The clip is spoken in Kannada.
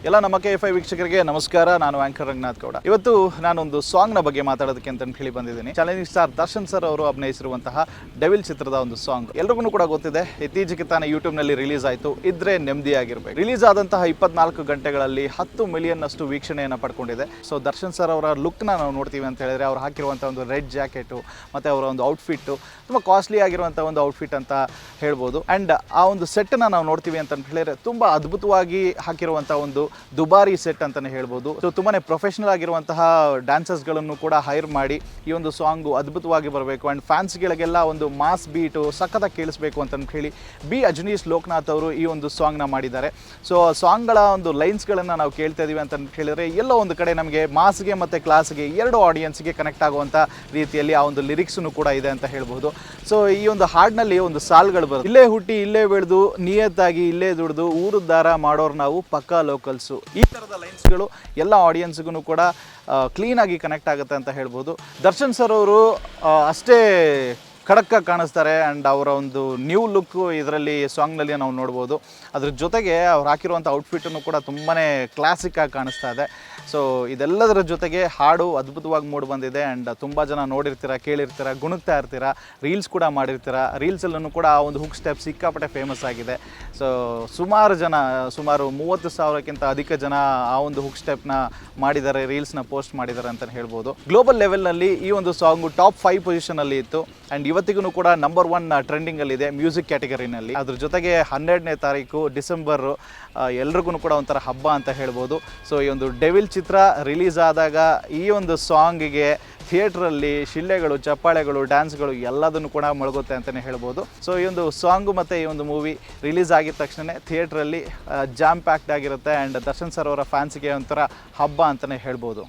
ಎಲ್ಲ ನಮ್ಮ KFI ವೀಕ್ಷಕರಿಗೆ ನಮಸ್ಕಾರ. ನಾನು ಆಂಕರ್ ರಂಗನಾಥ್ ಗೌಡ. ಇವತ್ತು ನಾನೊಂದು ಸಾಂಗ್ನ ಬಗ್ಗೆ ಮಾತಾಡೋದಕ್ಕೆ ಅಂತ ಹೇಳಿ ಬಂದಿದ್ದೀನಿ. ಚಾಲೆಂಜಿಂಗ್ ಸ್ಟಾರ್ ದರ್ಶನ್ ಸರ್ ಅವರು ಅಭಿನಯಿಸಿರುವಂತಹ ಡೆವಿಲ್ ಚಿತ್ರದ ಒಂದು ಸಾಂಗ್ ಎಲ್ರಿಗೂ ಕೂಡ ಗೊತ್ತಿದೆ. ಇತ್ತೀಚೆಗೆ ತಾನೇ ಯೂಟ್ಯೂಬ್ನಲ್ಲಿ ರಿಲೀಸ್ ಆಯಿತು. ಇದ್ರೆ ನೆಮ್ಮದಿಯಾಗಿರ್ಬೇಕು. ರಿಲೀಸ್ ಆದಂತಹ 24 ಗಂಟೆಗಳಲ್ಲಿ 10 ಮಿಲಿಯನ್ ಅಷ್ಟು ವೀಕ್ಷಣೆಯನ್ನು ಪಡ್ಕೊಂಡಿದೆ. ಸೊ ದರ್ಶನ್ ಸರ್ ಅವರ ಲುಕ್ನ ನಾವು ನೋಡ್ತೀವಿ ಅಂತ ಹೇಳಿದ್ರೆ, ಅವ್ರು ಹಾಕಿರುವಂಥ ಒಂದು ರೆಡ್ ಜಾಕೆಟು ಮತ್ತು ಅವರ ಒಂದು ಔಟ್ಫಿಟ್ಟು ತುಂಬ ಕಾಸ್ಟ್ಲಿ ಆಗಿರುವಂಥ ಒಂದು ಔಟ್ಫಿಟ್ ಅಂತ ಹೇಳ್ಬೋದು. ಆ್ಯಂಡ್ ಆ ಒಂದು ಸೆಟ್ಟನ್ನು ನಾವು ನೋಡ್ತೀವಿ ಅಂತ ಹೇಳಿದ್ರೆ ತುಂಬ ಅದ್ಭುತವಾಗಿ ಹಾಕಿರುವಂಥ ಒಂದು ದುಬಾರಿ ಸೆಟ್ ಅಂತಲೇ ಹೇಳ್ಬೋದು. ಸೊ ತುಂಬಾ ಪ್ರೊಫೆಷನಲ್ ಆಗಿರುವಂತಹ ಡ್ಯಾನ್ಸರ್ಸ್ಗಳನ್ನು ಕೂಡ ಹೈರ್ ಮಾಡಿ ಈ ಒಂದು ಸಾಂಗು ಅದ್ಭುತವಾಗಿ ಬರಬೇಕು ಆ್ಯಂಡ್ ಫ್ಯಾನ್ಸ್ಗಳಿಗೆಲ್ಲ ಒಂದು ಮಾಸ್ ಬೀಟು ಸಖತ್ತಾಗಿ ಕೇಳಿಸ್ಬೇಕು ಅಂತ ಹೇಳಿ ಬಿ ಅಜನೀಶ್ ಲೋಕನಾಥ್ ಅವರು ಈ ಒಂದು ಸಾಂಗ್ನ ಮಾಡಿದ್ದಾರೆ. ಸೊ ಸಾಂಗ್ಗಳ ಒಂದು ಲೈನ್ಸ್ಗಳನ್ನು ನಾವು ಕೇಳ್ತಾ ಇದ್ದೀವಿ ಅಂತ ಹೇಳಿದ್ರೆ, ಎಲ್ಲೋ ಒಂದು ಕಡೆ ನಮಗೆ ಮಾಸ್ಗೆ ಮತ್ತು ಕ್ಲಾಸ್ಗೆ ಎರಡು ಆಡಿಯನ್ಸ್ಗೆ ಕನೆಕ್ಟ್ ಆಗುವಂಥ ರೀತಿಯಲ್ಲಿ ಆ ಒಂದು ಲಿರಿಕ್ಸನ್ನು ಕೂಡ ಇದೆ ಅಂತ ಹೇಳ್ಬೋದು. ಸೊ ಈ ಒಂದು ಹಾಡಿನಲ್ಲಿ ಒಂದು ಸಾಲ್ಗಳು ಬರುತ್ತೆ. ಇಲ್ಲೇ ಹುಟ್ಟಿ ಇಲ್ಲೇ ಬೆಳೆದು ನಿಯತ್ತಾಗಿ ಇಲ್ಲೇ ದುಡಿದು ಊರುದ್ದಾರ ಮಾಡೋರು ನಾವು ಪಕ್ಕಾ ಲೋಕಲ್ಸು. ಈ ಥರದ ಲೈನ್ಸ್ಗಳು ಎಲ್ಲ ಆಡಿಯನ್ಸ್ಗೂ ಕೂಡ ಕ್ಲೀನಾಗಿ ಕನೆಕ್ಟ್ ಆಗುತ್ತೆ ಅಂತ ಹೇಳ್ಬೋದು. ದರ್ಶನ್ ಸರ್ ಅವರು ಅಷ್ಟೇ ಖಡಕ್ಕಾಗಿ ಕಾಣಿಸ್ತಾರೆ ಆ್ಯಂಡ್ ಅವರ ಒಂದು ನ್ಯೂ ಲುಕ್ಕು ಇದರಲ್ಲಿ ಸಾಂಗ್ನಲ್ಲಿ ನಾವು ನೋಡ್ಬೋದು. ಅದ್ರ ಜೊತೆಗೆ ಅವ್ರು ಹಾಕಿರುವಂಥ ಔಟ್ಫಿಟ್ಟನ್ನು ಕೂಡ ತುಂಬಾ ಕ್ಲಾಸಿಕ್ಕಾಗಿ ಕಾಣಿಸ್ತಾ ಇದೆ. ಸೊ ಇದೆಲ್ಲದರ ಜೊತೆಗೆ ಹಾಡು ಅದ್ಭುತವಾಗಿ ಮೂಡಿ ಬಂದಿದೆ ಆ್ಯಂಡ್ ತುಂಬ ಜನ ನೋಡಿರ್ತೀರ, ಕೇಳಿರ್ತೀರ, ಗುಣಗ್ತಾ ಇರ್ತೀರ, ರೀಲ್ಸ್ ಕೂಡ ಮಾಡಿರ್ತೀರ. ರೀಲ್ಸಲ್ಲೂ ಕೂಡ ಆ ಒಂದು ಹುಕ್ ಸ್ಟೆಪ್ ಸಿಕ್ಕಾಪಟ್ಟೆ ಫೇಮಸ್ ಆಗಿದೆ. ಸೊ ಸುಮಾರು 30,000ಕ್ಕಿಂತ ಅಧಿಕ ಜನ ಆ ಒಂದು ಹುಕ್ ಸ್ಟೆಪ್ನ ಮಾಡಿದ್ದಾರೆ, ರೀಲ್ಸ್ನ ಪೋಸ್ಟ್ ಮಾಡಿದ್ದಾರೆ ಅಂತಲೇ ಹೇಳ್ಬೋದು. ಗ್ಲೋಬಲ್ ಲೆವೆಲ್ನಲ್ಲಿ ಈ ಒಂದು ಸಾಂಗು ಟಾಪ್ 5 ಪೊಸಿಷನಲ್ಲಿ ಇತ್ತು ಆ್ಯಂಡ್ ಇವತ್ತಿಗೂ ಕೂಡ ನಂಬರ್ 1 ಟ್ರೆಂಡಿಂಗಲ್ಲಿದೆ ಮ್ಯೂಸಿಕ್ ಕ್ಯಾಟಗರಿನಲ್ಲಿ. ಅದ್ರ ಜೊತೆಗೆ 12ನೇ ತಾರೀಕು ಡಿಸೆಂಬರು ಎಲ್ರಿಗೂ ಕೂಡ ಒಂಥರ ಹಬ್ಬ ಅಂತ ಹೇಳ್ಬೋದು. ಸೊ ಈ ಒಂದು ಡೆವಿಲ್ ಚಿತ್ರ ರಿಲೀಸ್ ಆದಾಗ ಈ ಒಂದು ಸಾಂಗಿಗೆ ಥಿಯೇಟ್ರಲ್ಲಿ ಶಿಳ್ಳೆಗಳು, ಚಪ್ಪಾಳೆಗಳು, ಡ್ಯಾನ್ಸ್ಗಳು ಎಲ್ಲದನ್ನು ಕೂಡ ಮೊಳಗುತ್ತೆ ಅಂತಲೇ ಹೇಳ್ಬೋದು. ಸೊ ಈ ಒಂದು ಸಾಂಗು ಮತ್ತು ಈ ಒಂದು ಮೂವಿ ರಿಲೀಸ್ ಆಗಿದ ತಕ್ಷಣ ಥಿಯೇಟ್ರಲ್ಲಿ ಜಾಮ್ ಪ್ಯಾಕ್ಡ್ ಆಗಿರುತ್ತೆ ಆ್ಯಂಡ್ ದರ್ಶನ್ ಸರ್ ಅವರ ಫ್ಯಾನ್ಸ್ಗೆ ಒಂಥರ ಹಬ್ಬ ಅಂತಲೇ ಹೇಳ್ಬೋದು.